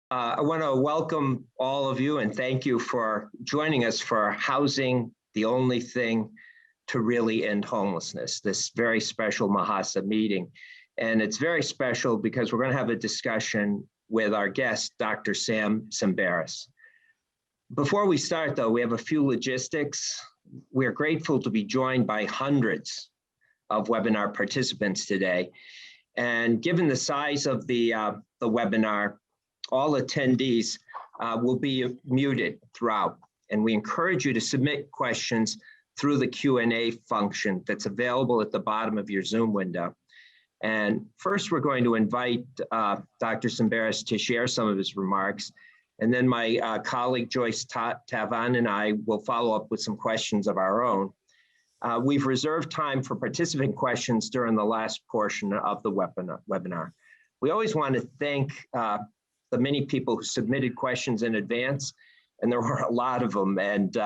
I want to welcome all of you and thank you for joining us for Housing, the Only Thing to Really End Homelessness, this very special MHSA meeting. And it's very special because we're going to have a discussion with our guest, Dr. Tsemberis. Before we start, though, we have a few logistics. We're grateful to be joined by hundreds of webinar participants today. And given the size of the webinar, all attendees will be muted throughout. And we encourage you to submit questions through the Q&A function that's available at the bottom of your Zoom window. And first, we're going to invite Dr. Tsemberis to share some of his remarks. And then my colleague, Joyce Tavon, and I will follow up with some questions of our own. We've reserved time for participant questions during the last portion of the webinar. We always want to thank the many people who submitted questions in advance, and there were a lot of them. And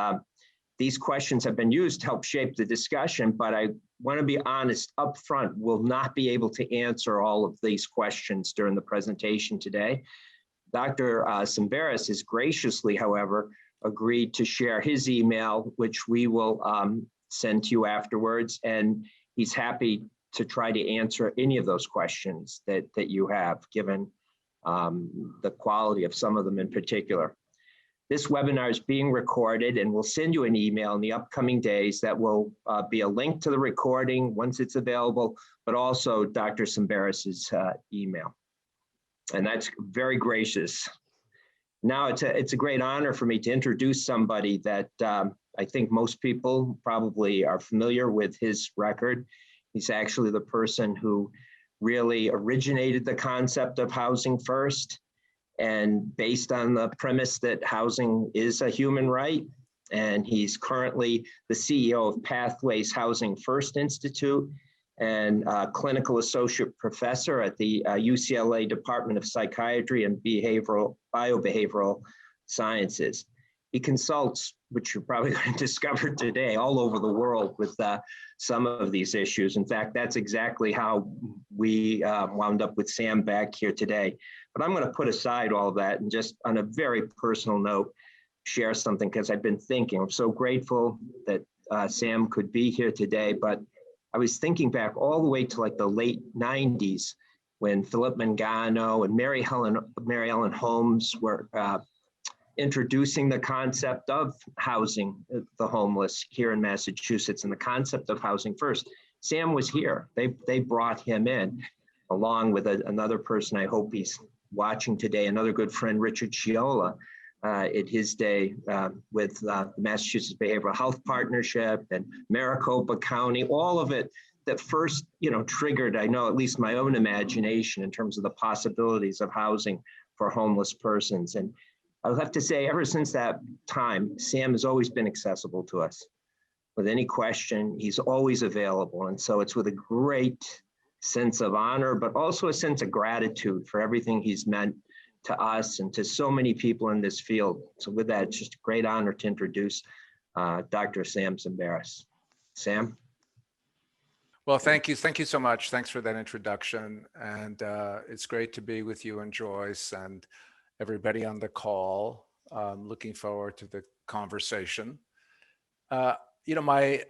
these questions have been used to help shape the discussion, but I want to be honest up front, we'll not be able to answer all of these questions during the presentation today. Dr. Tsemberis has graciously, however, agreed to share his email, which we will send to you afterwards, and he's happy to try to answer any of those questions that you have, given the quality of some of them in particular. This webinar is being recorded, and we'll send you an email in the upcoming days that will be a link to the recording once it's available, but also Dr. Tsemberis's email. And that's very gracious. Now it's a great honor for me to introduce somebody that I think most people probably are familiar with his record. He's actually the person who really originated the concept of housing first, and based on the premise that housing is a human right. And he's currently the CEO of Pathways Housing First Institute and clinical associate professor at the UCLA Department of Psychiatry and Biobehavioral Sciences. He consults, which you're probably going to discover today, all over the world with some of these issues. In fact, that's exactly how we wound up with Sam back here today. But I'm going to put aside all that and just on a very personal note, share something, because I've been thinking, I'm so grateful that Sam could be here today, but I was thinking back all the way to like the late 90s when Philip Mangano and Mary Ellen Holmes were introducing the concept of housing the homeless here in Massachusetts and the concept of housing first. Sam was here. They brought him in along with another person. I hope he's watching today, another good friend, Richard Sciola, at his day with the Massachusetts Behavioral Health Partnership and Maricopa County, all of it that first, triggered, I know, at least my own imagination in terms of the possibilities of housing for homeless persons. And I'll have to say, ever since that time, Sam has always been accessible to us. With any question, he's always available. And so it's with a great sense of honor, but also a sense of gratitude for everything he's meant to us and to so many people in this field. So with that, it's just a great honor to introduce Dr. Sam Tsemberis. Sam? Well, thank you. Thank you so much. Thanks for that introduction. And it's great to be with you and Joyce and everybody on the call. Looking forward to the conversation. My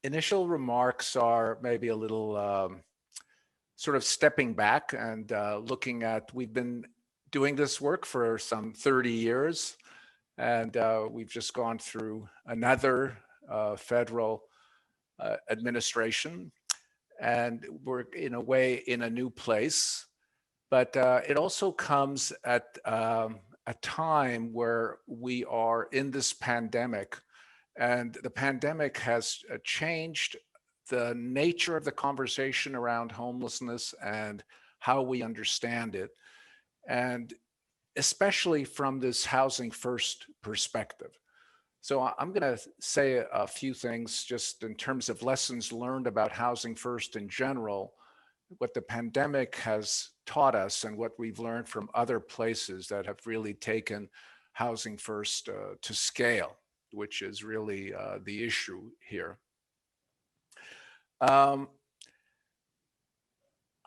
initial remarks are maybe a little sort of stepping back and looking at, we've been doing this work for some 30 years, and we've just gone through another federal administration, and we're in a way in a new place. But it also comes at a time where we are in this pandemic, and the pandemic has changed the nature of the conversation around homelessness and how we understand it, and especially from this housing first perspective. So I'm going to say a few things just in terms of lessons learned about housing first in general, what the pandemic has taught us and what we've learned from other places that have really taken housing first to scale, which is really the issue here.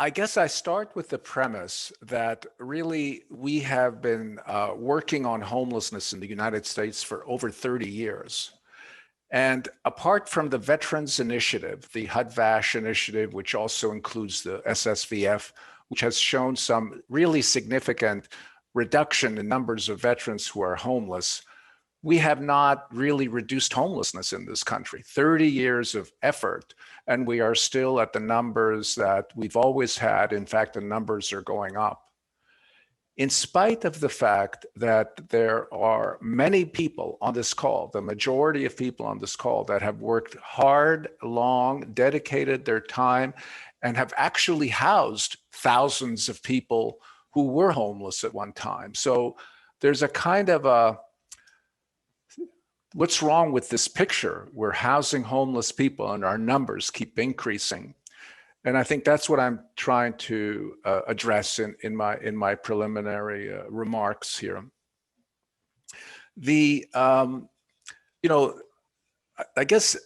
I guess I start with the premise that really we have been working on homelessness in the United States for over 30 years. And apart from the Veterans Initiative, the HUD-VASH initiative, which also includes the SSVF, which has shown some really significant reduction in numbers of veterans who are homeless, we have not really reduced homelessness in this country. 30 years of effort, and we are still at the numbers that we've always had. In fact, the numbers are going up. In spite of the fact that there are many people on this call, the majority of people on this call that have worked hard, long, dedicated their time, and have actually housed thousands of people who were homeless at one time. So there's a kind of a, what's wrong with this picture? We're housing homeless people and our numbers keep increasing. And I think that's what I'm trying to address in my preliminary remarks here. The I guess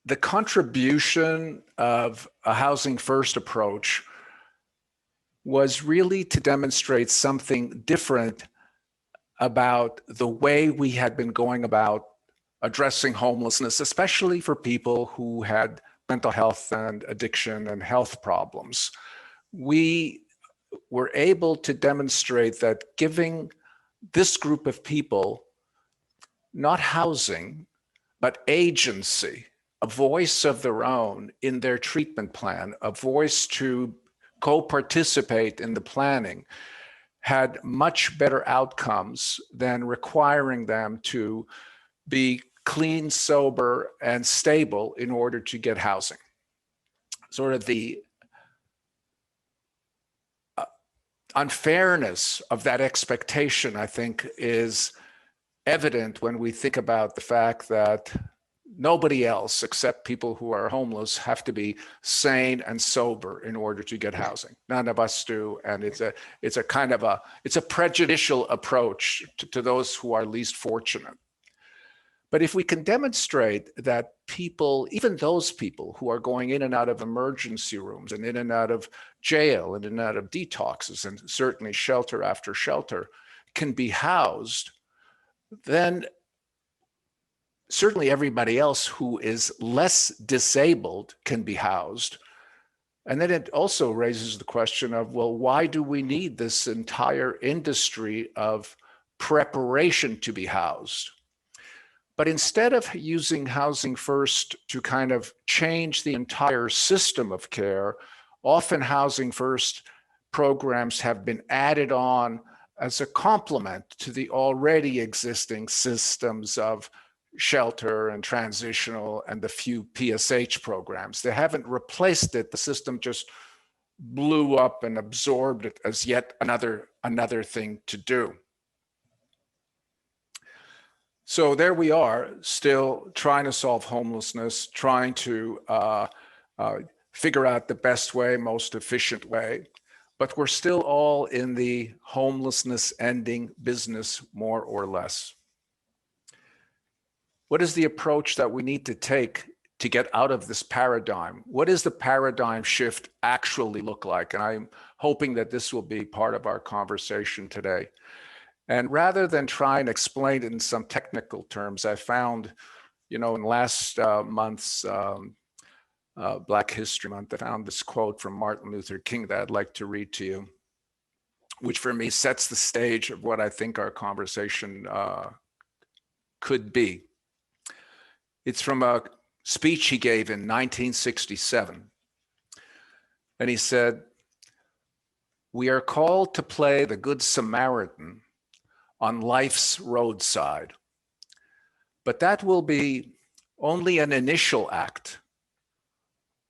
the contribution of a housing first approach was really to demonstrate something different about the way we had been going about addressing homelessness, especially for people who had mental health and addiction and health problems. We were able to demonstrate that giving this group of people not housing, but agency, a voice of their own in their treatment plan, a voice to co-participate in the planning, had much better outcomes than requiring them to be clean, sober, and stable in order to get housing. Sort of the unfairness of that expectation, I think, is evident when we think about the fact that nobody else except people who are homeless have to be sane and sober in order to get housing. None of us do, and it's a prejudicial approach to those who are least fortunate. But if we can demonstrate that people, even those people who are going in and out of emergency rooms and in and out of jail and in and out of detoxes and certainly shelter after shelter can be housed, then certainly everybody else who is less disabled can be housed. And then it also raises the question of, well, why do we need this entire industry of preparation to be housed? But instead of using housing first to kind of change the entire system of care, often housing first programs have been added on as a complement to the already existing systems of shelter and transitional and the few PSH programs. They haven't replaced it. The system just blew up and absorbed it as yet another thing to do. So there we are, still trying to solve homelessness, trying to figure out the best way, most efficient way, but we're still all in the homelessness ending business, more or less. What is the approach that we need to take to get out of this paradigm? What does the paradigm shift actually look like? And I'm hoping that this will be part of our conversation today. And rather than try and explain it in some technical terms, I found, in last month's Black History Month, I found this quote from Martin Luther King that I'd like to read to you, which for me sets the stage of what I think our conversation could be. It's from a speech he gave in 1967. And he said, "We are called to play the Good Samaritan on life's roadside. But that will be only an initial act.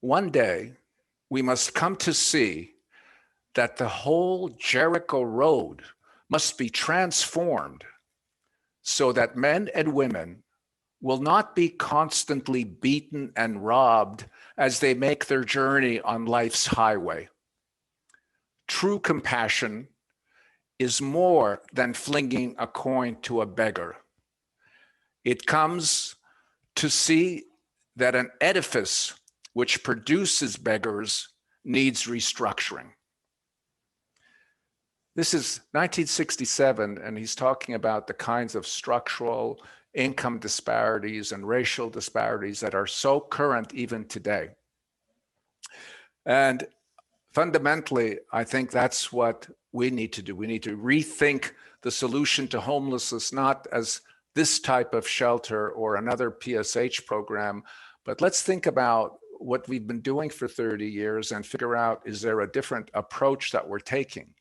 One day, we must come to see that the whole Jericho road must be transformed so that men and women will not be constantly beaten and robbed as they make their journey on life's highway. True compassion is more than flinging a coin to a beggar. It comes to see that an edifice which produces beggars needs restructuring. This is 1967, and he's talking about the kinds of structural income disparities and racial disparities that are so current even today. And fundamentally, I think that's what we need to do. We need to rethink the solution to homelessness, not as this type of shelter or another PSH program, but let's think about what we've been doing for 30 years and figure out, is there a different approach that we're taking?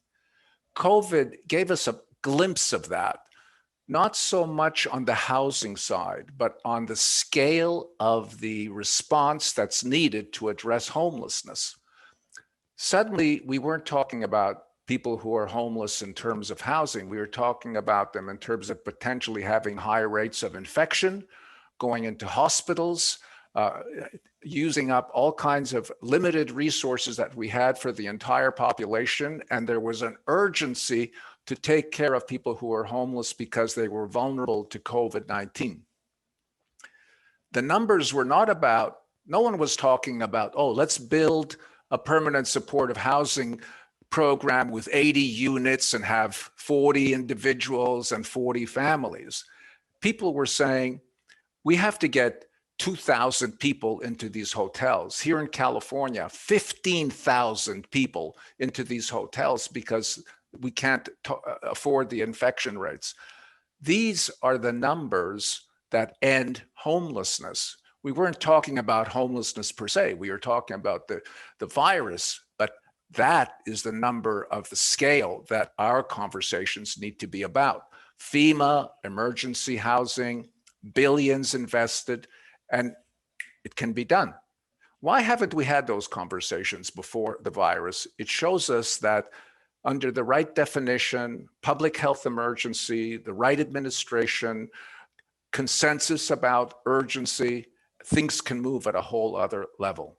COVID gave us a glimpse of that, not so much on the housing side, but on the scale of the response that's needed to address homelessness. Suddenly, we weren't talking about people who are homeless in terms of housing. We were talking about them in terms of potentially having high rates of infection, going into hospitals, using up all kinds of limited resources that we had for the entire population. And there was an urgency to take care of people who were homeless because they were vulnerable to COVID-19. The numbers were not about, no one was talking about, oh, let's build a permanent supportive housing program with 80 units and have 40 individuals and 40 families. People were saying, we have to get 2,000 people into these hotels. Here in California, 15,000 people into these hotels because we can't afford the infection rates. These are the numbers that end homelessness. We weren't talking about homelessness per se. We were talking about the virus, but that is the number of the scale that our conversations need to be about. FEMA, emergency housing, billions invested, and it can be done. Why haven't we had those conversations before the virus? It shows us that under the right definition, public health emergency, the right administration, consensus about urgency, things can move at a whole other level.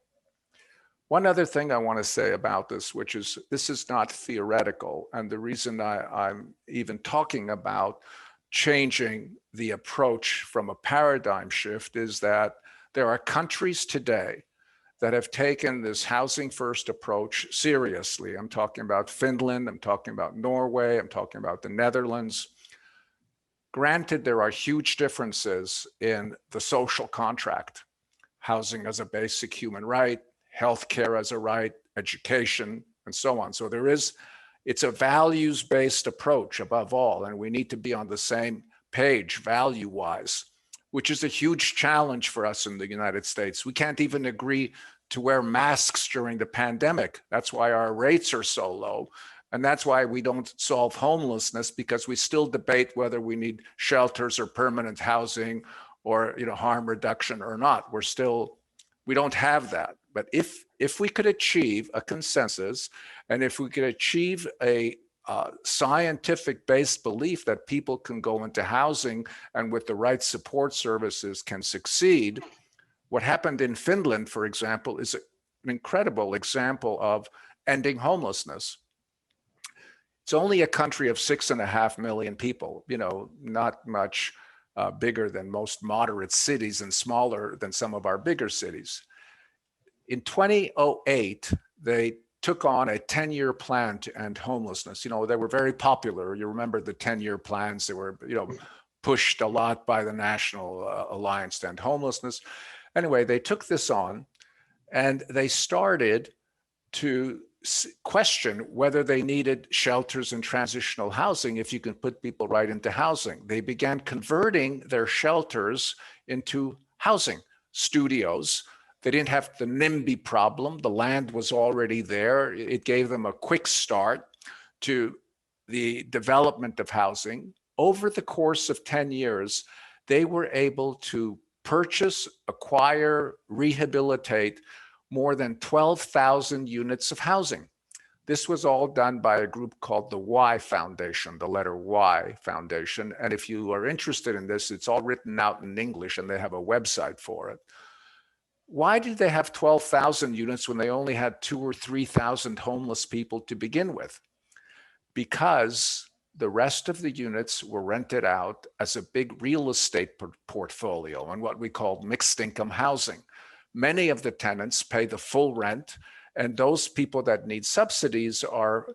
One other thing I want to say about this, which is this is not theoretical, and the reason I'm even talking about changing the approach from a paradigm shift is that there are countries today that have taken this housing first approach seriously. I'm talking about Finland, I'm talking about Norway, I'm talking about the Netherlands. Granted, there are huge differences in the social contract, housing as a basic human right, healthcare as a right, education, and so on. So it's a values-based approach above all, and we need to be on the same page value-wise, which is a huge challenge for us in the United States. We can't even agree to wear masks during the pandemic. That's why our rates are so low. And that's why we don't solve homelessness, because we still debate whether we need shelters or permanent housing or harm reduction or not. We don't have that. But if we could achieve a consensus, and if we could achieve a scientific-based belief that people can go into housing and with the right support services can succeed, what happened in Finland, for example, is an incredible example of ending homelessness. It's only a country of 6.5 million people, not much bigger than most moderate cities and smaller than some of our bigger cities. In 2008, they took on a 10-year plan to end homelessness. They were very popular. You remember the 10-year plans. They were, pushed a lot by the National Alliance to End Homelessness. Anyway, they took this on and they started to question whether they needed shelters and transitional housing if you can put people right into housing. They began converting their shelters into housing studios. They didn't have the NIMBY problem. The land was already there. It gave them a quick start to the development of housing. Over the course of 10 years, they were able to purchase, acquire, rehabilitate more than 12,000 units of housing. This was all done by a group called the Y Foundation, the letter Y Foundation. And if you are interested in this, it's all written out in English and they have a website for it. Why did they have 12,000 units when they only had 2,000 or 3,000 homeless people to begin with? Because the rest of the units were rented out as a big real estate portfolio and what we call mixed income housing. Many of the tenants pay the full rent And those people that need subsidies are,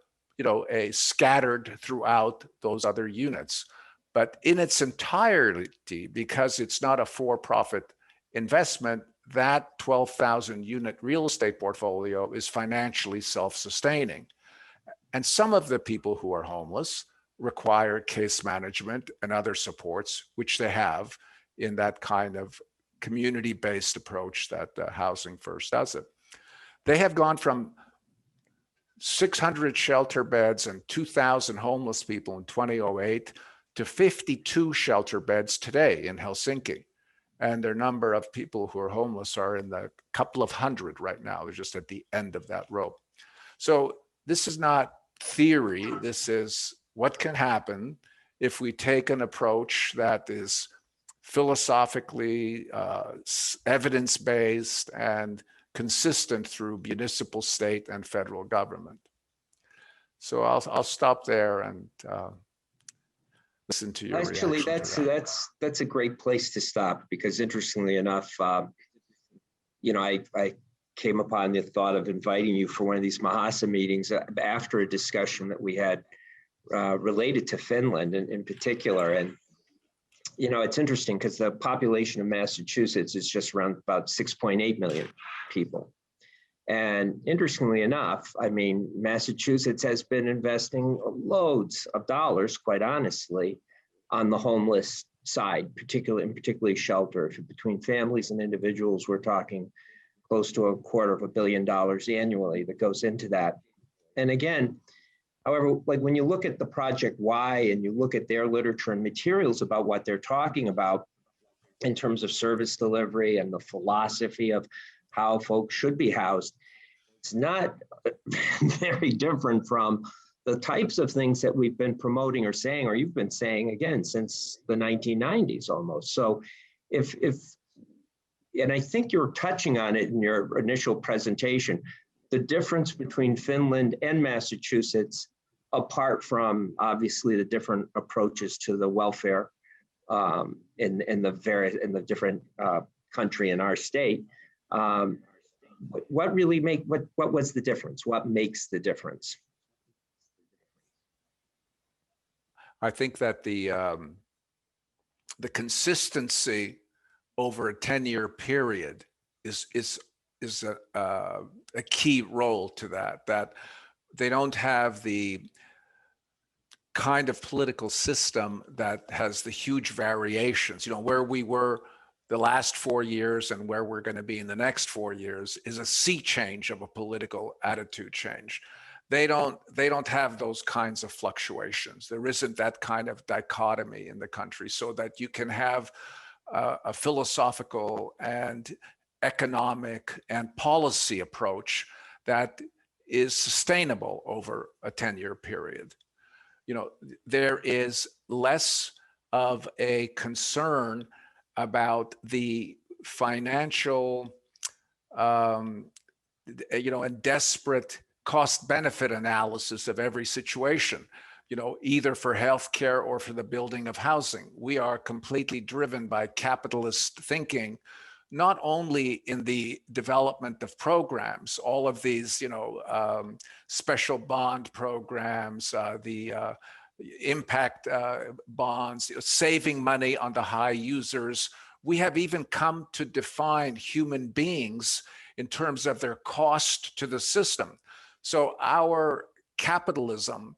scattered throughout those other units. But in its entirety, because it's not a for-profit investment, that 12,000 unit real estate portfolio is financially self-sustaining. And some of the people who are homeless require case management and other supports, which they have in that kind of community-based approach that Housing First does it. They have gone from 600 shelter beds and 2,000 homeless people in 2008 to 52 shelter beds today in Helsinki. And their number of people who are homeless are in the couple of hundred right now. They're just at the end of that rope. So this is not theory. This is what can happen if we take an approach that is philosophically evidence-based and consistent through municipal, state, and federal government. So I'll stop there and listen to your Actually, reaction to that. that's a great place to stop, because interestingly enough, I came upon the thought of inviting you for one of these MHSA meetings after a discussion that we had related to Finland in particular. And it's interesting because the population of Massachusetts is just around about 6.8 million people. And interestingly enough, Massachusetts has been investing loads of dollars, quite honestly, on the homeless side, particularly shelter. Between families and individuals, we're talking close to $250 million annually that goes into that. And again, however, like when you look at the Project Y and you look at their literature and materials about what they're talking about in terms of service delivery and the philosophy of how folks should be housed, it's not very different from the types of things that we've been promoting or saying, or you've been saying again since the 1990s almost. So and I think you're touching on it in your initial presentation, the difference between Finland and Massachusetts, apart from obviously the different approaches to the welfare in the different country in our state. What was the difference? What makes the difference? I think that the consistency over a 10-year period is a key role to that they don't have the kind of political system that has the huge variations. Where we were the last 4 years and where we're going to be in the next 4 years is a sea change of a political attitude change. They don't have those kinds of fluctuations. There isn't that kind of dichotomy in the country, so that you can have a philosophical and economic and policy approach that is sustainable over a 10-year period. There is less of a concern about the financial, and desperate cost-benefit analysis of every situation, either for healthcare or for the building of housing. We are completely driven by capitalist thinking, not only in the development of programs, all of these, special bond programs, the impact bonds, saving money on the high users. We have even come to define human beings in terms of their cost to the system. So our capitalism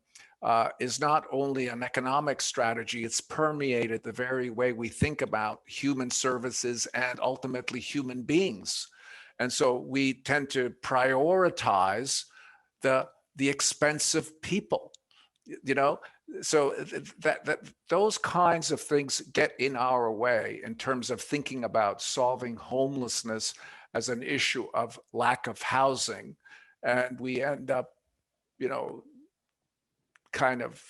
is not only an economic strategy, it's permeated the very way we think about human services and ultimately human beings. And so we tend to prioritize the expensive people, so that those kinds of things get in our way in terms of thinking about solving homelessness as an issue of lack of housing. And we end up, kind of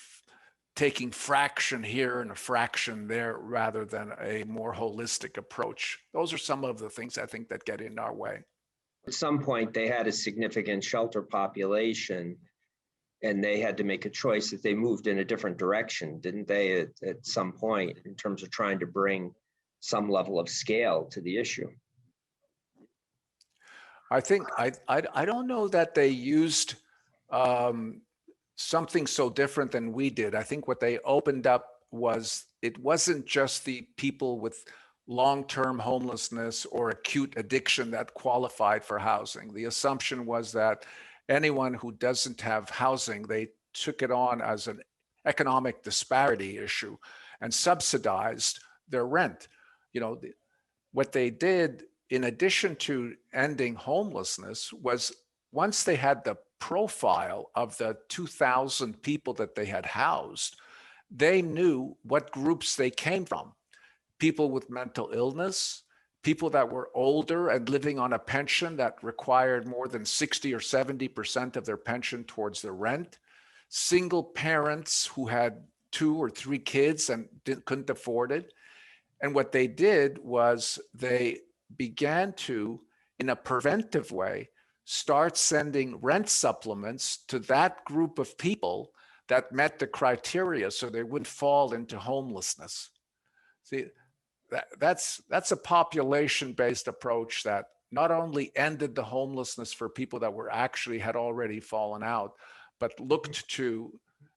taking fraction here and a fraction there rather than a more holistic approach. Those are some of the things I think that get in our way. At some point, they had a significant shelter population, and they had to make a choice that they moved in a different direction, didn't they, at some point, in terms of trying to bring some level of scale to the issue? I think I don't know that they used um, something so different than we did. I think what they opened up was it wasn't just the people with long-term homelessness or acute addiction that qualified for housing. The assumption was that anyone who doesn't have housing, they took it on as an economic disparity issue and subsidized their rent. You know, what they did in addition to ending homelessness was once they had the profile of the 2,000 people that they had housed, they knew what groups they came from. People with mental illness, people that were older and living on a pension that required more than 60 or 70% of their pension towards the rent, single parents who had 2 or 3 kids and couldn't afford it. And what they did was they began to, in a preventive way, start sending rent supplements to that group of people that met the criteria so they wouldn't fall into homelessness. See, that's a population-based approach that not only ended the homelessness for people that were actually had already fallen out, but looked to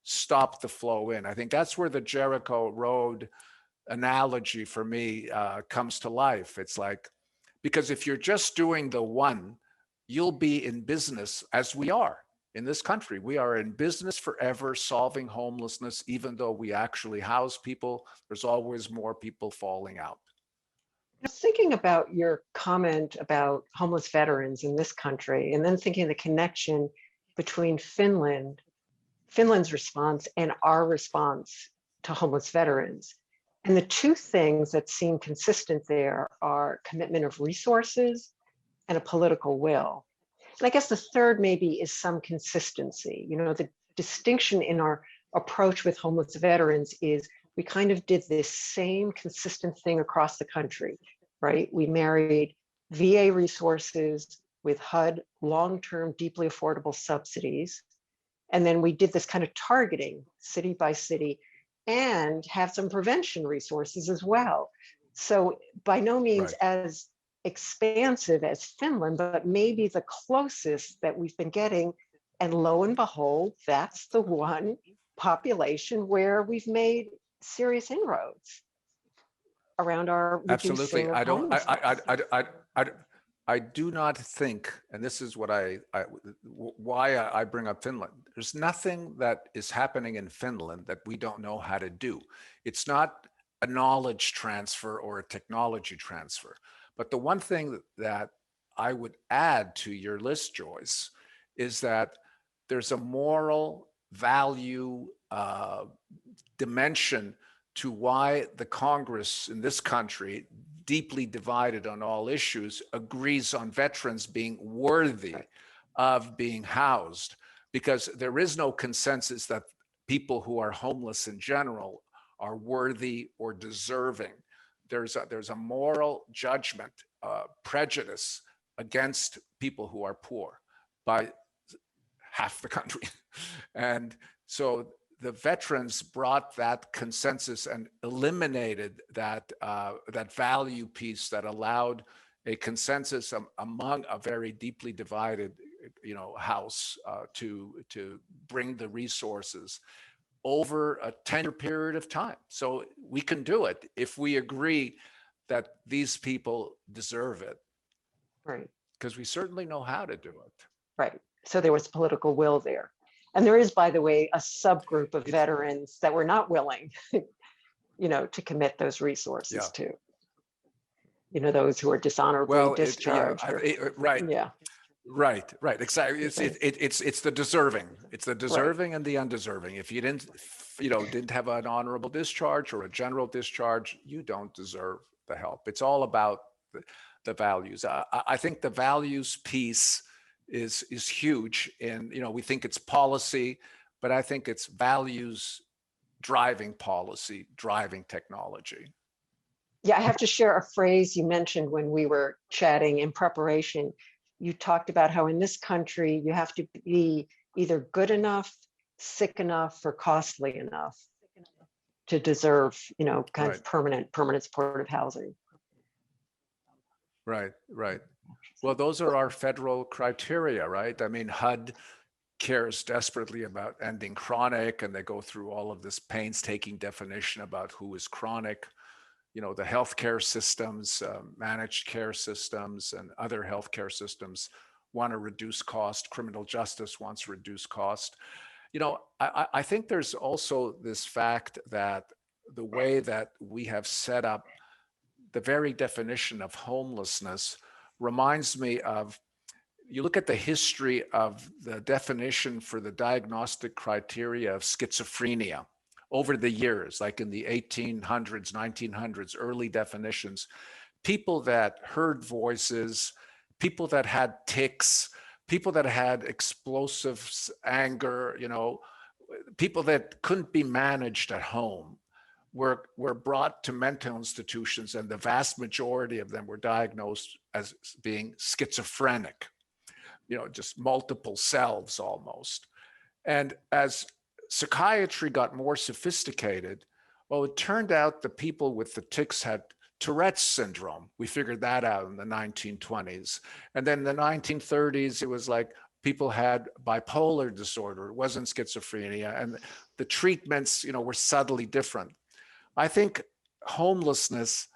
stop the flow in. I think that's where the Jericho Road analogy for me comes to life. It's like, because if you're just doing the one, you'll be in business, as we are in this country. We are in business forever solving homelessness, even though we actually house people. There's always more people falling out. I was thinking about your comment about homeless veterans in this country, and then thinking the connection between Finland's response and our response to homeless veterans. And the two things that seem consistent there are commitment of resources and a political will. And I guess the third maybe is some consistency. You know, the distinction in our approach with homeless veterans is we kind of did this same consistent thing across the country, right? We married VA resources with HUD long-term, deeply affordable subsidies. And then we did this kind of targeting city by city and have some prevention resources as well. So by no means as expansive as Finland, but maybe the closest that we've been getting. And lo and behold, that's the one population where we've made serious inroads around our Absolutely. reducing of homelessness. I do not think, and this is what why I bring up Finland. There's nothing that is happening in Finland that we don't know how to do. It's not a knowledge transfer or a technology transfer. But the one thing that I would add to your list, Joyce, is that there's a moral value dimension to why the Congress in this country, deeply divided on all issues, agrees on veterans being worthy of being housed, because there is no consensus that people who are homeless in general are worthy or deserving. There's a moral judgment, prejudice against people who are poor by half the country. And so the veterans brought that consensus and eliminated that value piece that allowed a consensus among a very deeply divided, house to bring the resources over a 10-year period of time. So we can do it if we agree that these people deserve it. Right. Because we certainly know how to do it. Right. So there was political will there. And there is, by the way, a subgroup of veterans that were not willing, to commit those resources to. Those who are dishonorably discharged. Right. Yeah. Right. Exactly. It's the deserving. It's the deserving and the undeserving. If you didn't have an honorable discharge or a general discharge, you don't deserve the help. It's all about the values. I think the values piece is huge, and we think it's policy, but I think it's values driving policy, driving technology. Yeah, I have to share a phrase you mentioned when we were chatting in preparation. You talked about how in this country you have to be either good enough, sick enough, or costly enough to deserve, kind of permanent supportive housing. Right. Well, those are our federal criteria, right? I mean, HUD cares desperately about ending chronic, and they go through all of this painstaking definition about who is chronic. You know, the healthcare systems, managed care systems, and other healthcare systems want to reduce cost. Criminal justice wants to reduce cost. You know, I think there's also this fact that the way that we have set up the very definition of homelessness reminds me of, you look at the history of the definition for the diagnostic criteria of schizophrenia over the years, like in the 1800s, 1900s, early definitions, people that heard voices, people that had tics, people that had explosive anger, you know, people that couldn't be managed at home were brought to mental institutions, and the vast majority of them were diagnosed as being schizophrenic, you know, just multiple selves almost. And as psychiatry got more sophisticated, well, it turned out the people with the tics had Tourette's syndrome. We figured that out in the 1920s. And then in the 1930s, it was like people had bipolar disorder. It wasn't schizophrenia. And the treatments, you know, were subtly different. I think homelessness,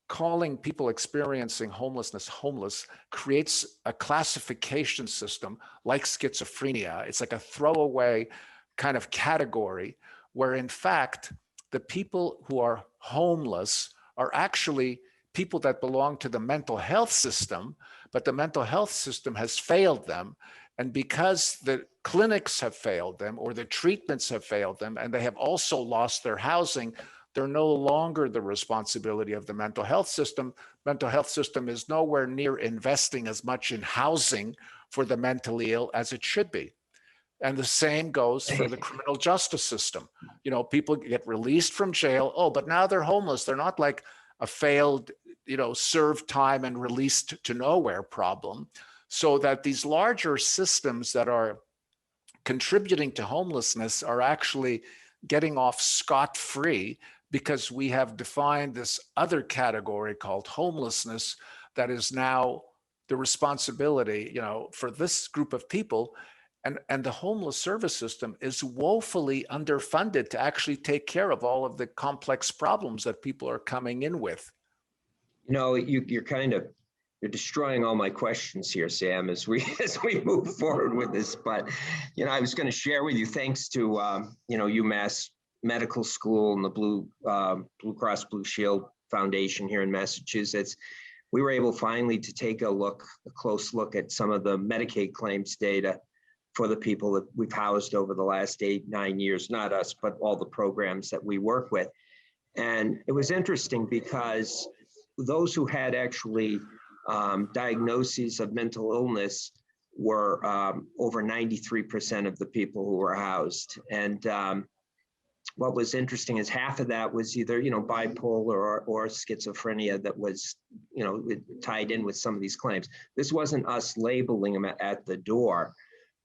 calling people experiencing homelessness homeless, creates a classification system like schizophrenia. It's like a throwaway kind of category where, in fact, the people who are homeless are actually people that belong to the mental health system, but the mental health system has failed them. And because the clinics have failed them or the treatments have failed them, and they have also lost their housing, they're no longer the responsibility of the mental health system. Mental health system is nowhere near investing as much in housing for the mentally ill as it should be. And the same goes for the criminal justice system. You know, people get released from jail. Oh, but now they're homeless. They're not like a failed, you know, served time and released to nowhere problem. So that these larger systems that are contributing to homelessness are actually getting off scot-free, because we have defined this other category called homelessness that is now the responsibility, you know, for this group of people. And the homeless service system is woefully underfunded to actually take care of all of the complex problems that people are coming in with. You know, you're destroying all my questions here, Sam, as we move forward with this. But, you know, I was going to share with you, thanks to you know, UMass Medical School and the Blue Cross Blue Shield Foundation here in Massachusetts, we were able finally to take a close look at some of the Medicaid claims data for the people that we've housed over the last 8-9 years, not us, but all the programs that we work with. And it was interesting because those who had actually diagnoses of mental illness were over 93% of the people who were housed. And what was interesting is half of that was either, you know, bipolar or schizophrenia that was, you know, tied in with some of these claims. This wasn't us labeling them at the door.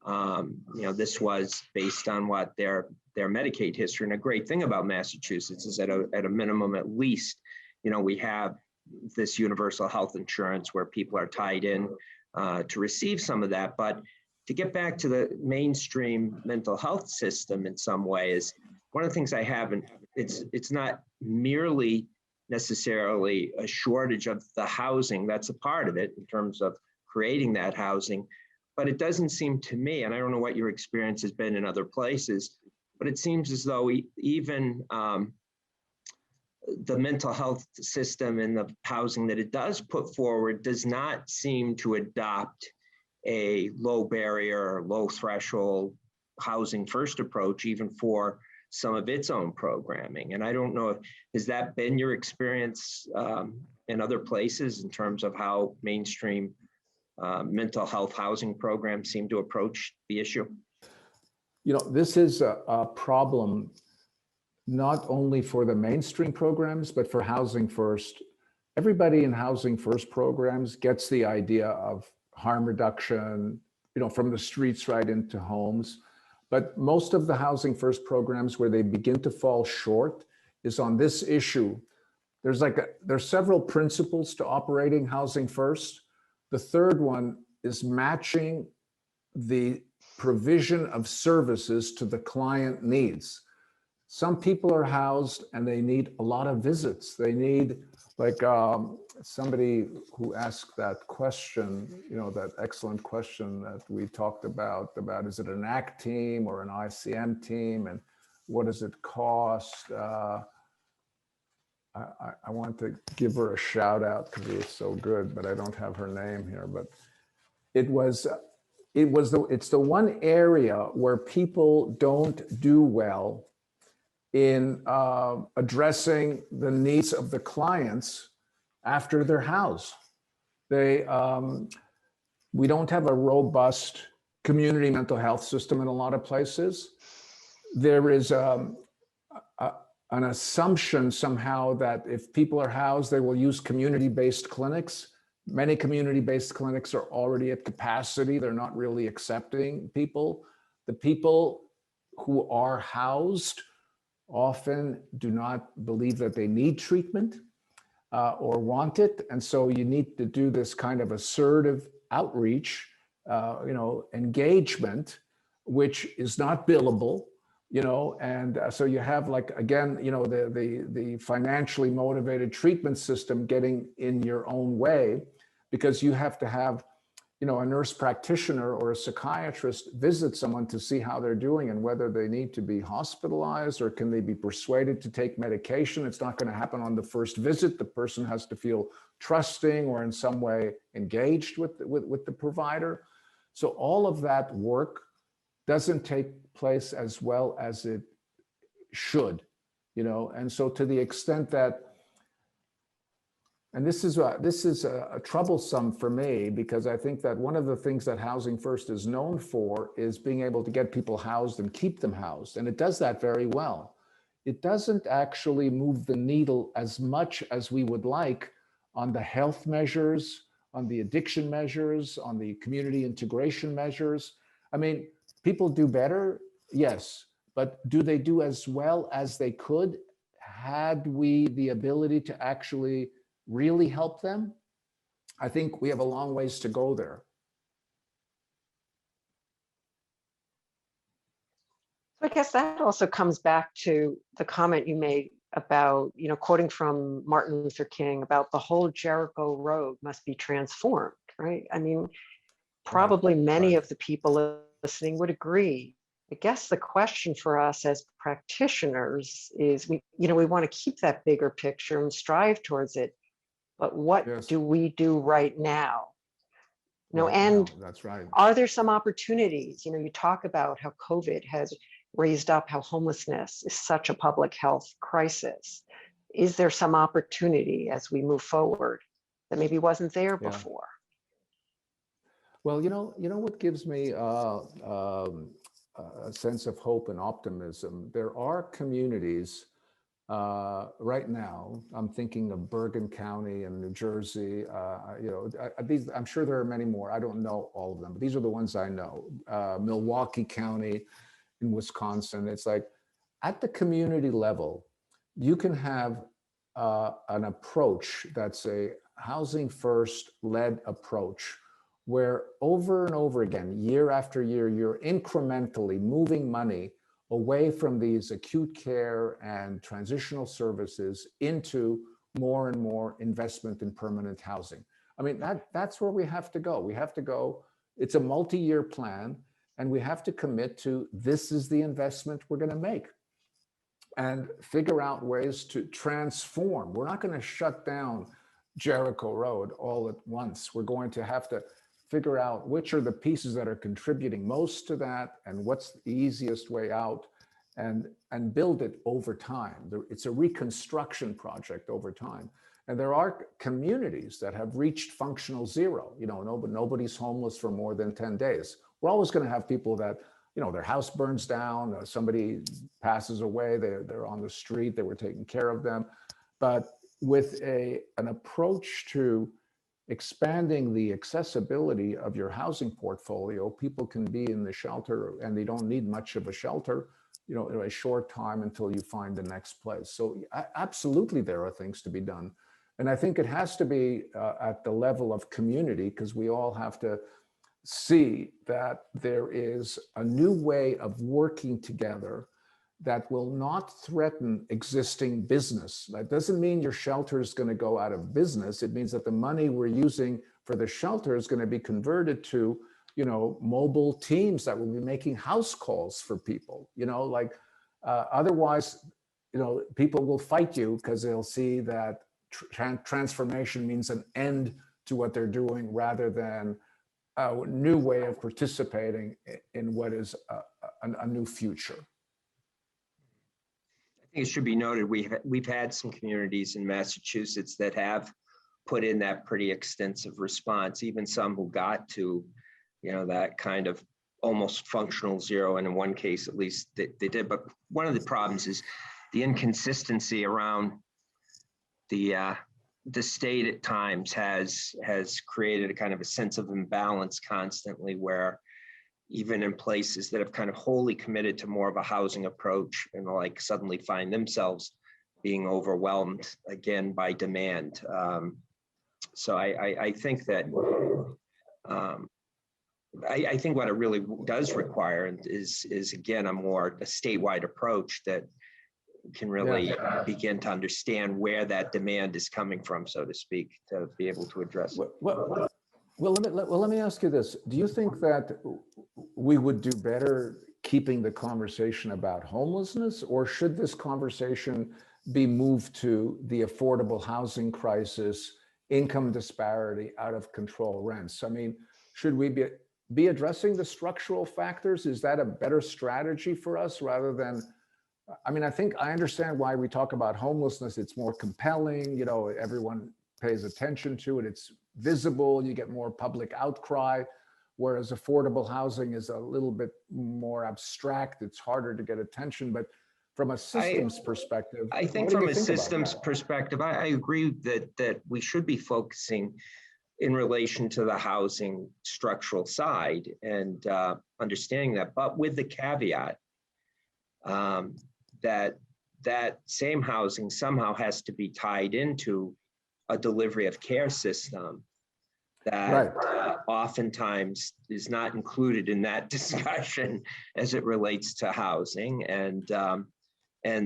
You know, this was based on what their Medicaid history. And a great thing about Massachusetts is at a minimum, at least, you know, we have this universal health insurance where people are tied in to receive some of that. But to get back to the mainstream mental health system in some ways, one of the things I haven't, it's not merely necessarily a shortage of the housing. That's a part of it in terms of creating that housing. But it doesn't seem to me, and I don't know what your experience has been in other places, but it seems as though even the mental health system and the housing that it does put forward does not seem to adopt a low barrier, low threshold housing first approach, even for some of its own programming. And I don't know, has that been your experience in other places in terms of how mainstream mental health housing programs seem to approach the issue? You know, this is a problem not only for the mainstream programs, but for Housing First. Everybody in Housing First programs gets the idea of harm reduction, you know, from the streets right into homes. But most of the Housing First programs where they begin to fall short is on this issue. There's several principles to operating Housing First. The third one is matching the provision of services to the client needs. Some people are housed and they need a lot of visits. They need, like somebody who asked that question, that excellent question that we talked about is it an ACT team or an ICM team, and what does it cost? I want to give her a shout out because it was so good, but I don't have her name here. But it's the one area where people don't do well in addressing the needs of the clients after their house. We don't have a robust community mental health system in a lot of places. There is an assumption somehow that if people are housed, they will use community-based clinics. Many community-based clinics are already at capacity. They're not really accepting people. The people who are housed often do not believe that they need treatment or want it. And so you need to do this kind of assertive outreach, engagement, which is not billable, and so you have, like, again, the financially motivated treatment system getting in your own way, because you have to have, a nurse practitioner or a psychiatrist visit someone to see how they're doing and whether they need to be hospitalized or can they be persuaded to take medication. It's not going to happen on the first visit. The person has to feel trusting or in some way engaged with the provider. So all of that work doesn't take place as well as it should, and so to the extent that, and this is troublesome for me, because I think that one of the things that Housing First is known for is being able to get people housed and keep them housed, and it does that very well. It doesn't actually move the needle as much as we would like on the health measures, on the addiction measures, on the community integration measures. I mean, people do better, yes, but do they do as well as they could had we the ability to actually really help them? I think we have a long ways to go there. So I guess that also comes back to the comment you made about, quoting from Martin Luther King about the whole Jericho Road must be transformed, right? I mean, probably many of the people listening would agree. I guess the question for us as practitioners is, we want to keep that bigger picture and strive towards it, but what do we do right now? That's right. Are there some opportunities? You talk about how COVID has raised up how homelessness is such a public health crisis. Is there some opportunity as we move forward that maybe wasn't there before? Well, what gives me a sense of hope and optimism? There are communities right now. I'm thinking of Bergen County in New Jersey. I'm sure there are many more. I don't know all of them, but these are the ones I know. Milwaukee County in Wisconsin. It's like at the community level, you can have an approach that's a housing first led approach, where over and over again, year after year, you're incrementally moving money away from these acute care and transitional services into more and more investment in permanent housing. I mean, that's where we have to go. We have to go, it's a multi-year plan, and we have to commit to, this is the investment we're going to make, and figure out ways to transform. We're not going to shut down Jericho Road all at once. We're going to have to figure out which are the pieces that are contributing most to that and what's the easiest way out, and build it over time. It's a reconstruction project over time. And there are communities that have reached functional zero. Nobody's homeless for more than 10 days. We're always going to have people that, their house burns down, somebody passes away, they're on the street, they were taking care of them. But with an approach to expanding the accessibility of your housing portfolio, people can be in the shelter and they don't need much of a shelter, in a short time until you find the next place. So absolutely there are things to be done. And I think it has to be at the level of community, because we all have to see that there is a new way of working together that will not threaten existing business. That doesn't mean your shelter is going to go out of business. It means that the money we're using for the shelter is going to be converted to, you know, mobile teams that will be making house calls for people, you know, like otherwise, you know, people will fight you because they'll see that transformation means an end to what they're doing rather than a new way of participating in what is a new future. I think it should be noted, we've had some communities in Massachusetts that have put in that pretty extensive response, even some who got to, you know, that kind of almost functional zero. And in one case, at least they did. But one of the problems is the inconsistency around the state at times has created a kind of a sense of imbalance constantly, where even in places that have kind of wholly committed to more of a housing approach and like suddenly find themselves being overwhelmed again by demand. So I think that I think what it really does require is again a statewide approach that can really begin to understand where that demand is coming from, so to speak, to be able to address it. Well, let me ask you this. Do you think that we would do better keeping the conversation about homelessness, or should this conversation be moved to the affordable housing crisis, income disparity, out of control rents? I mean, should we be addressing the structural factors? Is that a better strategy for us rather than, I mean, I think I understand why we talk about homelessness. It's more compelling, you know, everyone pays attention to it. It's visible, you get more public outcry, whereas affordable housing is a little bit more abstract. It's harder to get attention, but from a systems perspective, I think from a systems perspective, I agree that we should be focusing in relation to the housing structural side and understanding that, but with the caveat that same housing somehow has to be tied into a delivery of care system that oftentimes is not included in that discussion as it relates to housing. And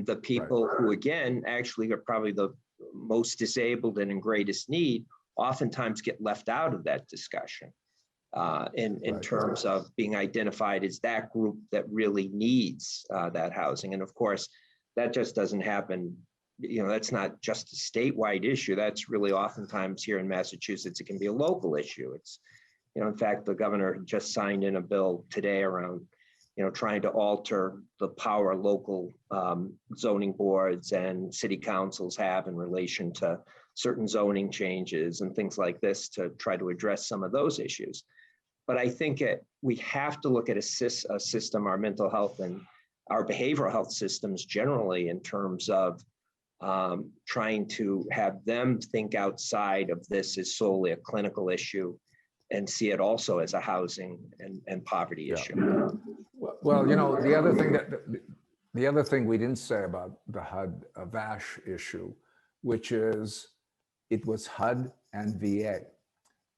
the people who, again, actually are probably the most disabled and in greatest need, oftentimes get left out of that discussion in terms of being identified as that group that really needs that housing. And of course, that just doesn't happen. You know, that's not just a statewide issue. That's really oftentimes here in Massachusetts, it can be a local issue. It's, you know, in fact, the governor just signed in a bill today around, you know, trying to alter the power local zoning boards and city councils have in relation to certain zoning changes and things like this to try to address some of those issues. But I think we have to look at a system, our mental health and our behavioral health systems generally, in terms of trying to have them think outside of this as solely a clinical issue and see it also as a housing and poverty issue. Well, you know, the other thing we didn't say about the HUD-VASH issue, which is it was HUD and VA.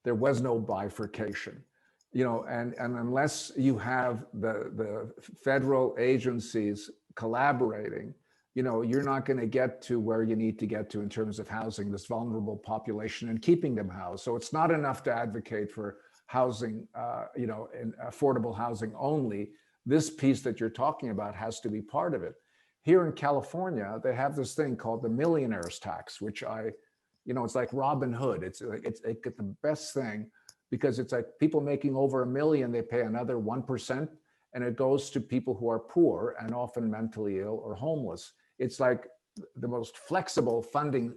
There was no bifurcation, you know, and unless you have the federal agencies collaborating, you know, you're not going to get to where you need to get to in terms of housing this vulnerable population and keeping them housed. So it's not enough to advocate for housing, you know, and affordable housing only. This piece that you're talking about has to be part of it. Here in California, they have this thing called the millionaire's tax, which you know, it's like Robin Hood. It's the best thing because it's like people making over $1 million, they pay another 1%, and it goes to people who are poor and often mentally ill or homeless. It's like the most flexible funding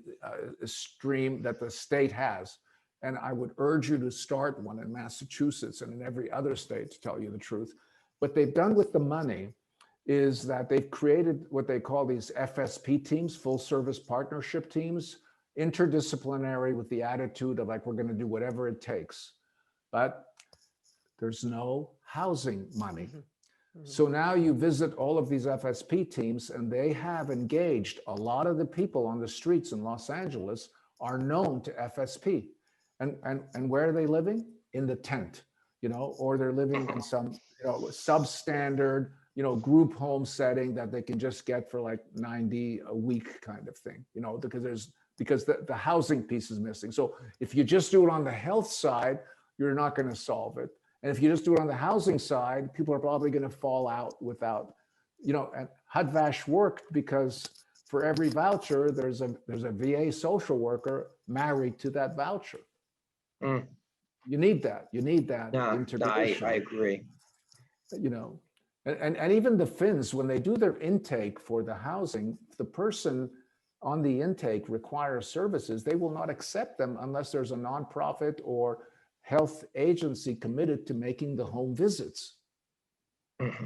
stream that the state has. And I would urge you to start one in Massachusetts and in every other state, to tell you the truth. What they've done with the money is that they've created what they call these FSP teams, full service partnership teams, interdisciplinary, with the attitude of like, we're going to do whatever it takes. But there's no housing money. So now you visit all of these FSP teams, and they have engaged a lot of the people on the streets in Los Angeles are known to FSP. And where are they living? In the tent, or they're living in some, substandard, group home setting that they can just get for like 90 a week kind of thing, because the housing piece is missing. So if you just do it on the health side, you're not going to solve it. And if you just do it on the housing side, people are probably going to fall out without, and HUD-VASH worked because for every voucher, there's a VA social worker married to that voucher. Mm. You need that. You need that No, integration. I agree. And even the Finns, when they do their intake for the housing, if the person on the intake requires services, they will not accept them unless there's a nonprofit or health agency committed to making the home visits. Mm-hmm.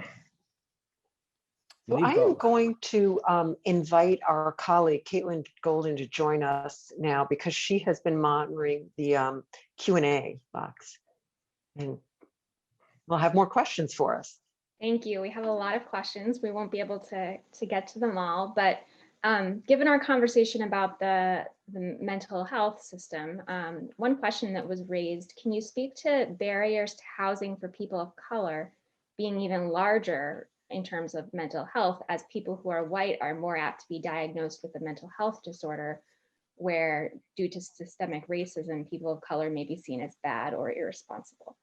So I am going to invite our colleague, Caitlin Golden, to join us now because she has been monitoring the Q&A box. And we'll have more questions for us. Thank you. We have a lot of questions. We won't be able to get to them all, but given our conversation about the mental health system, one question that was raised, can you speak to barriers to housing for people of color being even larger in terms of mental health, as people who are white are more apt to be diagnosed with a mental health disorder, where due to systemic racism, people of color may be seen as bad or irresponsible?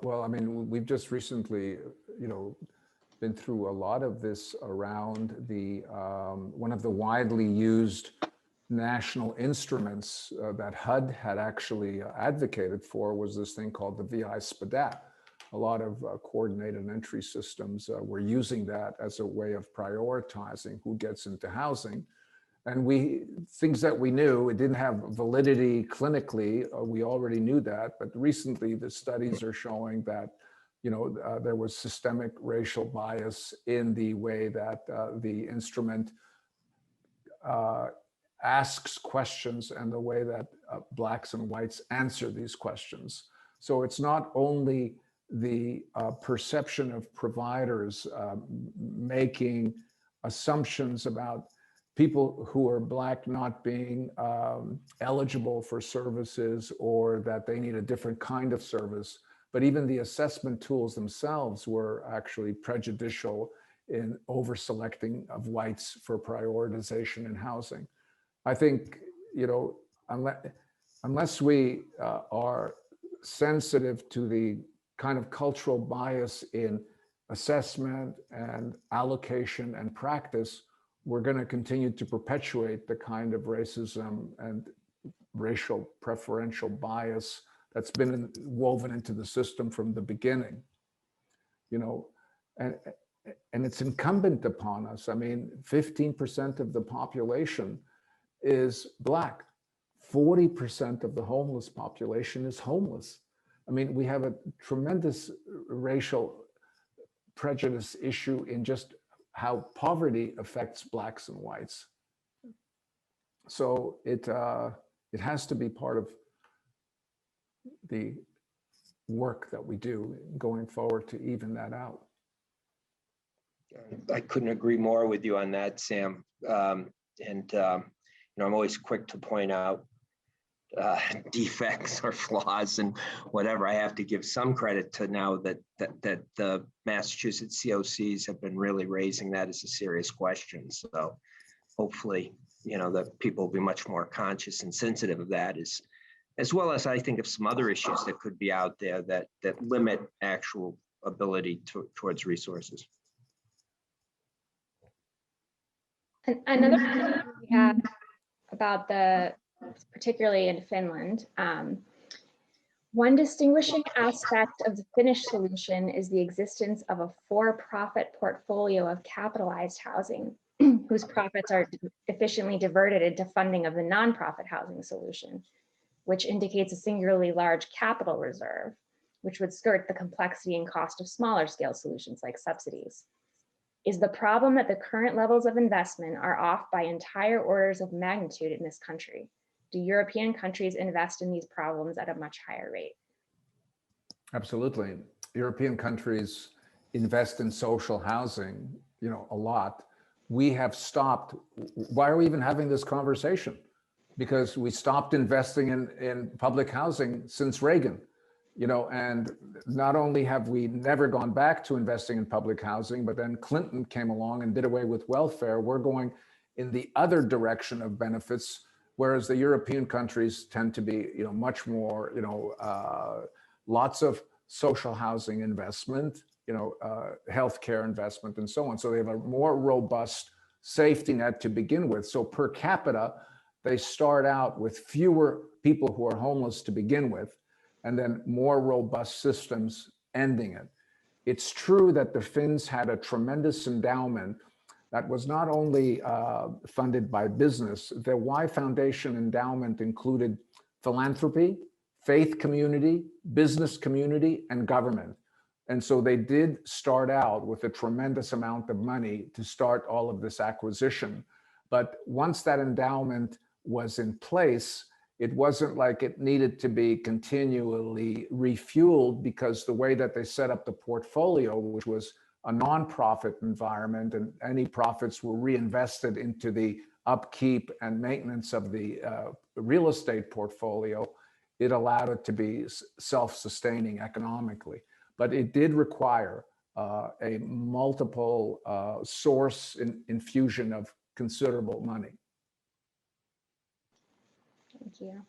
Well, I mean, we've just recently, been through a lot of this around the one of the widely used national instruments that HUD had actually advocated for was this thing called the VI SPDAT. A lot of coordinated entry systems were using that as a way of prioritizing who gets into housing. And things that we knew, it didn't have validity clinically, we already knew that, but recently the studies are showing that there was systemic racial bias in the way that the instrument asks questions and the way that Blacks and whites answer these questions. So it's not only the perception of providers making assumptions about people who are Black not being eligible for services or that they need a different kind of service, but even the assessment tools themselves were actually prejudicial in over-selecting of whites for prioritization in housing. I think, unless we are sensitive to the kind of cultural bias in assessment and allocation and practice, we're going to continue to perpetuate the kind of racism and racial preferential bias that's been woven into the system from the beginning. And it's incumbent upon us. I mean, 15% of the population is Black. 40% of the homeless population is homeless. I mean, we have a tremendous racial prejudice issue in just how poverty affects Blacks and whites. So it has to be part of the work that we do going forward to even that out. I couldn't agree more with you on that, Sam. I'm always quick to point out defects or flaws and whatever. I have to give some credit to now that the Massachusetts COCs have been really raising that as a serious question. So hopefully, that people will be much more conscious and sensitive of that, as well as I think of some other issues that could be out there that limit actual ability towards resources. Another question we have about particularly in Finland, one distinguishing aspect of the Finnish solution is the existence of a for-profit portfolio of capitalized housing, whose profits are efficiently diverted into funding of the nonprofit housing solution, which indicates a singularly large capital reserve, which would skirt the complexity and cost of smaller scale solutions like subsidies. Is the problem that the current levels of investment are off by entire orders of magnitude in this country? Do European countries invest in these problems at a much higher rate? Absolutely. European countries invest in social housing, a lot, we have stopped. Why are we even having this conversation? Because we stopped investing in public housing since Reagan, and not only have we never gone back to investing in public housing, but then Clinton came along and did away with welfare. We're going in the other direction of benefits, whereas the European countries tend to be, much more, lots of social housing investment, healthcare investment and so on. So they have a more robust safety net to begin with. So per capita, they start out with fewer people who are homeless to begin with, and then more robust systems ending it. It's true that the Finns had a tremendous endowment that was not only funded by business. The Y Foundation endowment included philanthropy, faith community, business community, and government. And so they did start out with a tremendous amount of money to start all of this acquisition. But once that endowment was in place, it wasn't like it needed to be continually refueled, because the way that they set up the portfolio, which was a nonprofit environment, and any profits were reinvested into the upkeep and maintenance of the real estate portfolio, it allowed it to be self-sustaining economically. But it did require a multiple source infusion of considerable money. Thank you.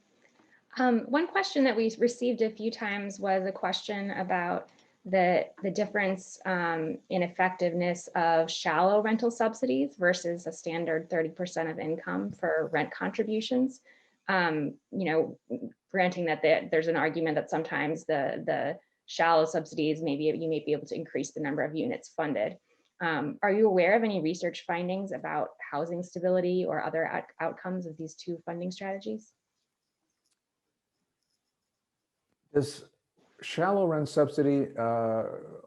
One question that we received a few times was a question about the difference in effectiveness of shallow rental subsidies versus a standard 30% of income for rent contributions. Granting that there's an argument that sometimes the shallow subsidies, you may be able to increase the number of units funded. Are you aware of any research findings about housing stability or other outcomes of these two funding strategies? Does shallow rent subsidy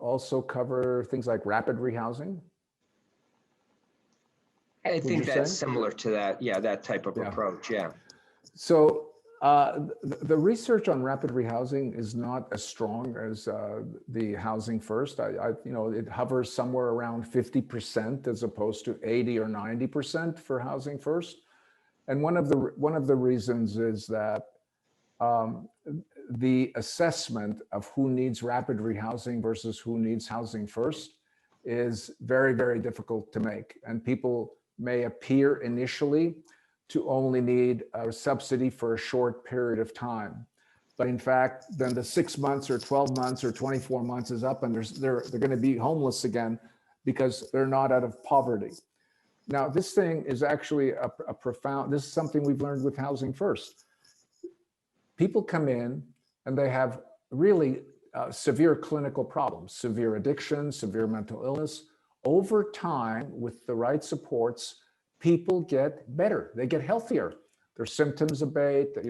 also cover things like rapid rehousing? I think that's similar to that. Yeah, that type of approach. Yeah. So the research on rapid rehousing is not as strong as the housing first. It hovers somewhere around 50% as opposed to 80 or 90% for housing first. And one of the reasons is that the assessment of who needs rapid rehousing versus who needs housing first is very, very difficult to make. And people may appear initially to only need a subsidy for a short period of time. But in fact, then the 6 months or 12 months or 24 months is up, and they're going to be homeless again because they're not out of poverty. Now, this thing is actually a profound, this is something we've learned with Housing First. People come in and they have really severe clinical problems, severe addiction, severe mental illness. Over time, with the right supports, people get better, they get healthier. Their symptoms abate, their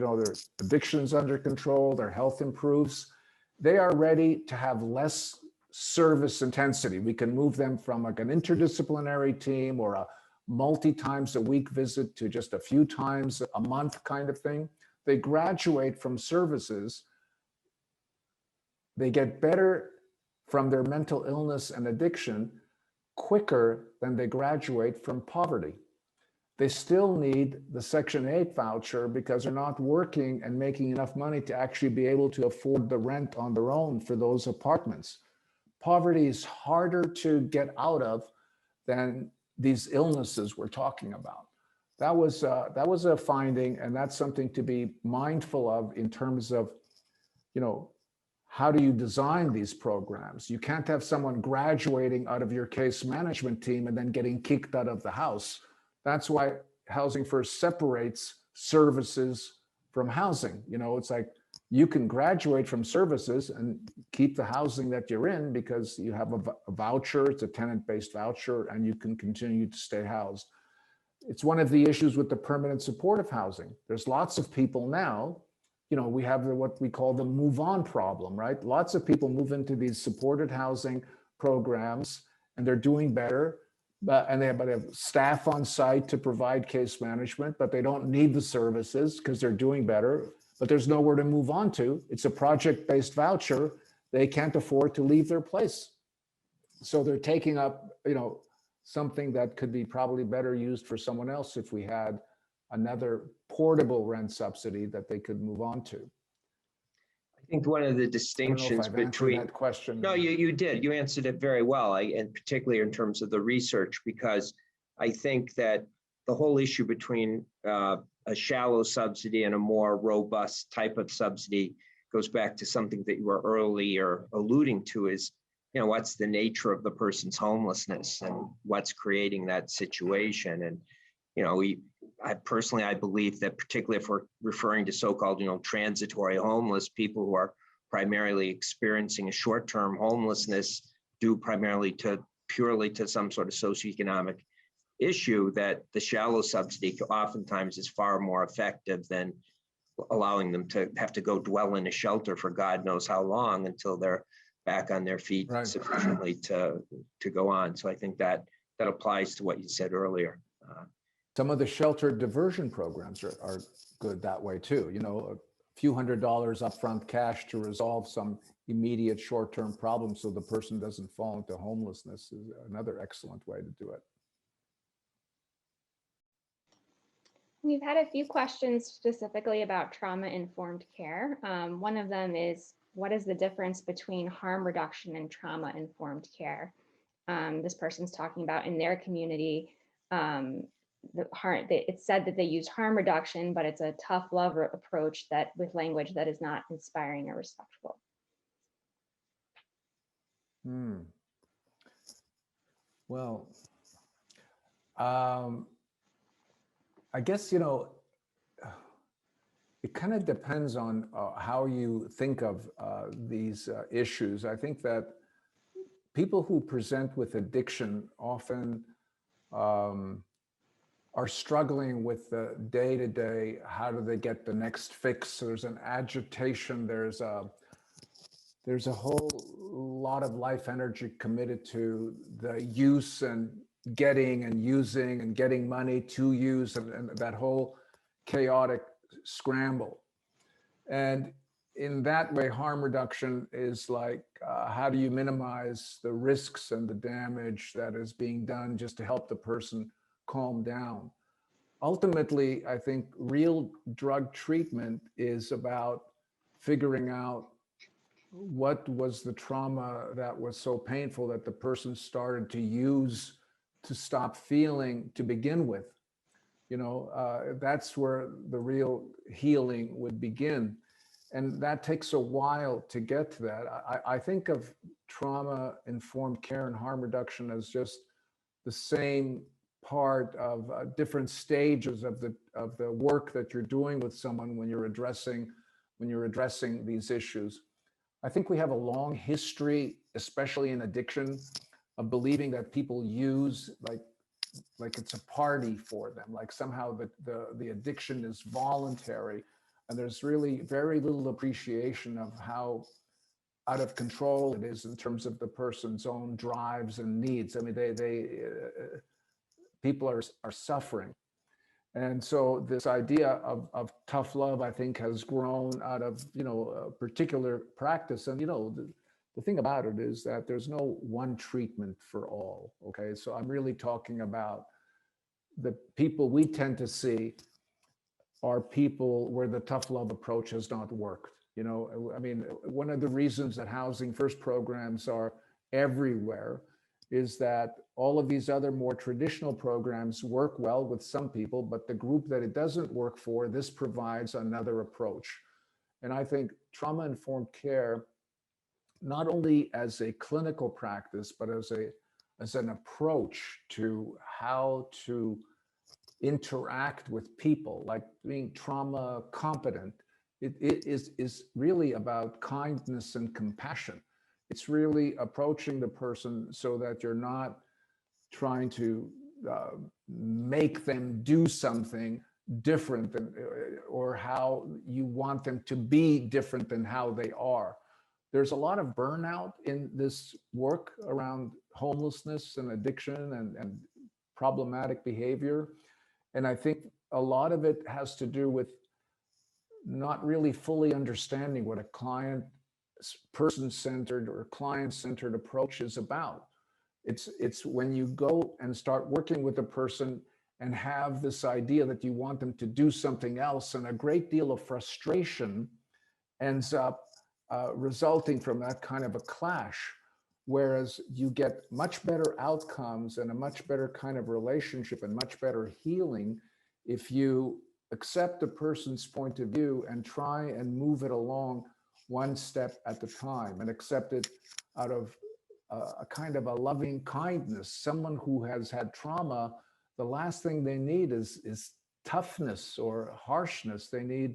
addiction's under control, their health improves. They are ready to have less service intensity. We can move them from like an interdisciplinary team or a multi-times a week visit to just a few times a month kind of thing. They graduate from services. They get better from their mental illness and addiction quicker than they graduate from poverty. They still need the Section 8 voucher because they're not working and making enough money to actually be able to afford the rent on their own for those apartments. Poverty is harder to get out of than these illnesses we're talking about. That was a finding, and that's something to be mindful of in terms of, how do you design these programs? You can't have someone graduating out of your case management team and then getting kicked out of the house. That's why Housing First separates services from housing. It's like you can graduate from services and keep the housing that you're in because you have a voucher, it's a tenant-based voucher, and you can continue to stay housed. It's one of the issues with the permanent supportive housing. There's lots of people now, we have what we call the move on problem, right? Lots of people move into these supported housing programs and they're doing better, but they have staff on site to provide case management, but they don't need the services because they're doing better, but there's nowhere to move on to. It's a project-based voucher. They can't afford to leave their place. So they're taking up, something that could be probably better used for someone else if we had another portable rent subsidy that they could move on to. I think one of the I don't know if distinctions I've answered between that question. no, you did. You answered it very well, and particularly in terms of the research, because I think that the whole issue between a shallow subsidy and a more robust type of subsidy goes back to something that you were earlier alluding to is, what's the nature of the person's homelessness and what's creating that situation. And, I believe that particularly if we're referring to so-called, transitory homeless, people who are primarily experiencing a short-term homelessness due purely to some sort of socioeconomic issue, that the shallow subsidy oftentimes is far more effective than allowing them to have to go dwell in a shelter for God knows how long until they're back on their feet Right. sufficiently to go on. So I think that applies to what you said earlier. Some of the shelter diversion programs are good that way too. A few $100s upfront cash to resolve some immediate short-term problem so the person doesn't fall into homelessness is another excellent way to do it. We've had a few questions specifically about trauma-informed care. One of them is, what is the difference between harm reduction and trauma-informed care? This person's talking about in their community, it's said that they use harm reduction, but it's a tough love approach that with language that is not inspiring or respectful. Well, I guess, it kind of depends on how you think of these issues. I think that people who present with addiction often are struggling with the day-to-day, how do they get the next fix? There's an agitation, there's a whole lot of life energy committed to the use and getting and using and getting money to use and that whole chaotic scramble. And in that way, harm reduction is like, how do you minimize the risks and the damage that is being done just to help the person calm down? Ultimately, I think real drug treatment is about figuring out what was the trauma that was so painful that the person started to use to stop feeling to begin with. That's where the real healing would begin. And that takes a while to get to that. I think of trauma-informed care and harm reduction as just the same part of different stages of the work that you're doing with someone when you're addressing these issues. I think we have a long history, especially in addiction, of believing that people use like it's a party for them, like somehow the addiction is voluntary, and there's really very little appreciation of how out of control it is in terms of the person's own drives and needs. I mean, people are suffering. And so this idea of tough love, I think, has grown out of, a particular practice. And, the thing about it is that there's no one treatment for all, okay? So I'm really talking about the people we tend to see are people where the tough love approach has not worked. I mean, one of the reasons that Housing First programs are everywhere is that all of these other more traditional programs work well with some people, but the group that it doesn't work for, this provides another approach. And I think trauma-informed care, not only as a clinical practice, but as an approach to how to interact with people, like being trauma competent, it is really about kindness and compassion. It's really approaching the person so that you're not trying to make them do something different than, or how you want them to be different than how they are. There's a lot of burnout in this work around homelessness and addiction and problematic behavior. And I think a lot of it has to do with not really fully understanding what a person-centered or client-centered approach is about. It's when you go and start working with a person and have this idea that you want them to do something else, and a great deal of frustration ends up resulting from that kind of a clash. Whereas you get much better outcomes and a much better kind of relationship and much better healing if you accept a person's point of view and try and move it along one step at a time, and accept it out of a kind of a loving kindness. Someone who has had trauma, the last thing they need is toughness or harshness. They need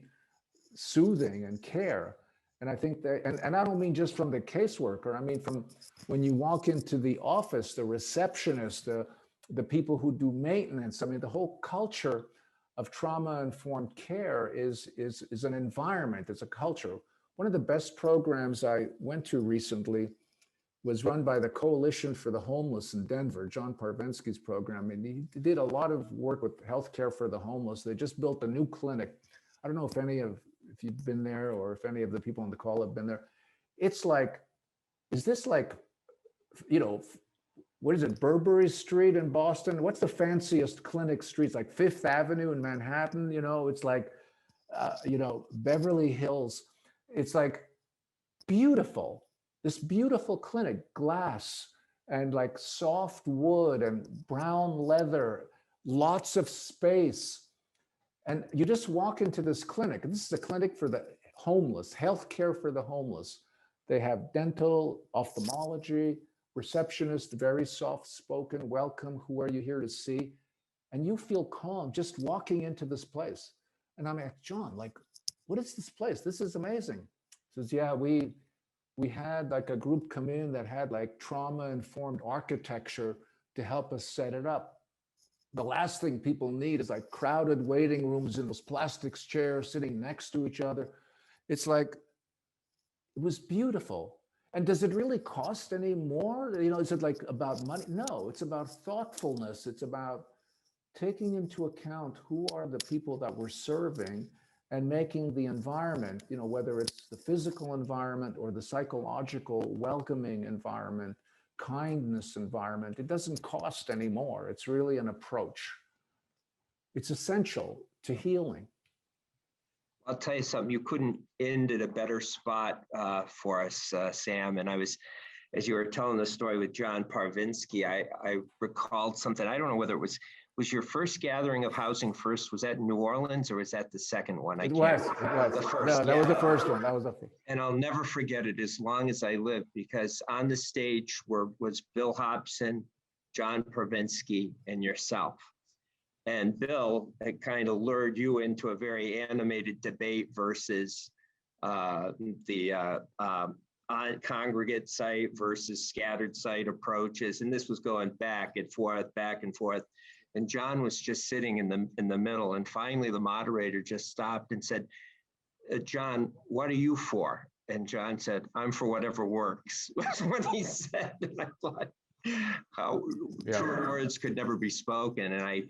soothing and care. And I think that, and I don't mean just from the caseworker, I mean from when you walk into the office, the receptionist, the people who do maintenance. I mean, the whole culture of trauma-informed care is an environment, it's a culture. One of the best programs I went to recently was run by the Coalition for the Homeless in Denver, John Parvensky's program. And he did a lot of work with healthcare for the homeless. They just built a new clinic. I don't know if you've been there or if any of the people on the call have been there. It's like, is this like, you know, what is it, Burberry Street in Boston? What's the fanciest clinic streets? Like Fifth Avenue in Manhattan, you know, it's like, you know, Beverly Hills. It's like beautiful. This beautiful clinic, glass and like soft wood and brown leather, lots of space. And you just walk into this clinic. And this is a clinic for the homeless, healthcare for the homeless. They have dental, ophthalmology, receptionist, very soft-spoken, welcome, who are you here to see? And you feel calm just walking into this place. And I'm like, John, like, what is this place? This is amazing. He says, yeah, we had like a group come in that had like trauma-informed architecture to help us set it up. The last thing people need is like crowded waiting rooms in those plastic chairs sitting next to each other. It's like, it was beautiful. And does it really cost any more? You know, is it like about money? No, it's about thoughtfulness. It's about taking into account who are the people that we're serving and making the environment, you know, whether it's the physical environment or the psychological welcoming environment, kindness environment, it doesn't cost any more. It's really an approach. It's essential to healing. I'll tell you something, you couldn't end at a better spot for us, Sam. And I was, as you were telling the story with John Parvinsky, I recalled something. I don't know whether it was your first gathering of Housing First, was that in New Orleans or was that the second one? It was. The first. No, that was the first one. That was the first. And I'll never forget it as long as I live, because on the stage was Bill Hobson, John Parvinsky, and yourself. And Bill had kind of lured you into a very animated debate versus the congregate site versus scattered site approaches. And this was going back and forth. And John was just sitting in the middle. And finally, the moderator just stopped and said, John, what are you for? And John said, I'm for whatever works, was what he said. And I thought, how true words could never be spoken. And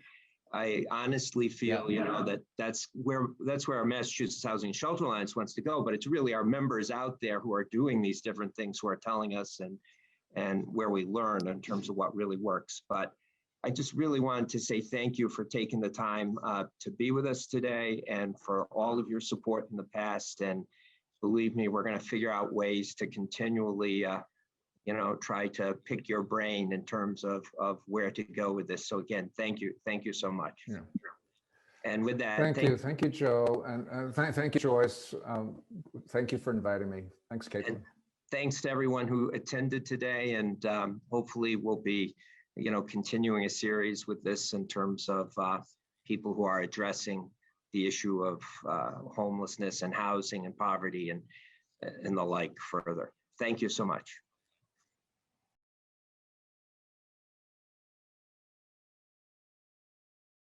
I honestly feel, you know, that's where our Massachusetts Housing and Shelter Alliance wants to go, but it's really our members out there who are doing these different things, who are telling us and where we learn in terms of what really works. But I just really wanted to say thank you for taking the time to be with us today and for all of your support in the past. And believe me, we're going to figure out ways to continually you know, try to pick your brain in terms of where to go with this. So again, thank you so much. Yeah. And with that, thank you, Joe, and thank you, Joyce. Thank you for inviting me. Thanks, Caitlin. Thanks to everyone who attended today, and hopefully we'll be, you know, continuing a series with this in terms of people who are addressing the issue of homelessness and housing and poverty and the like further. Thank you so much.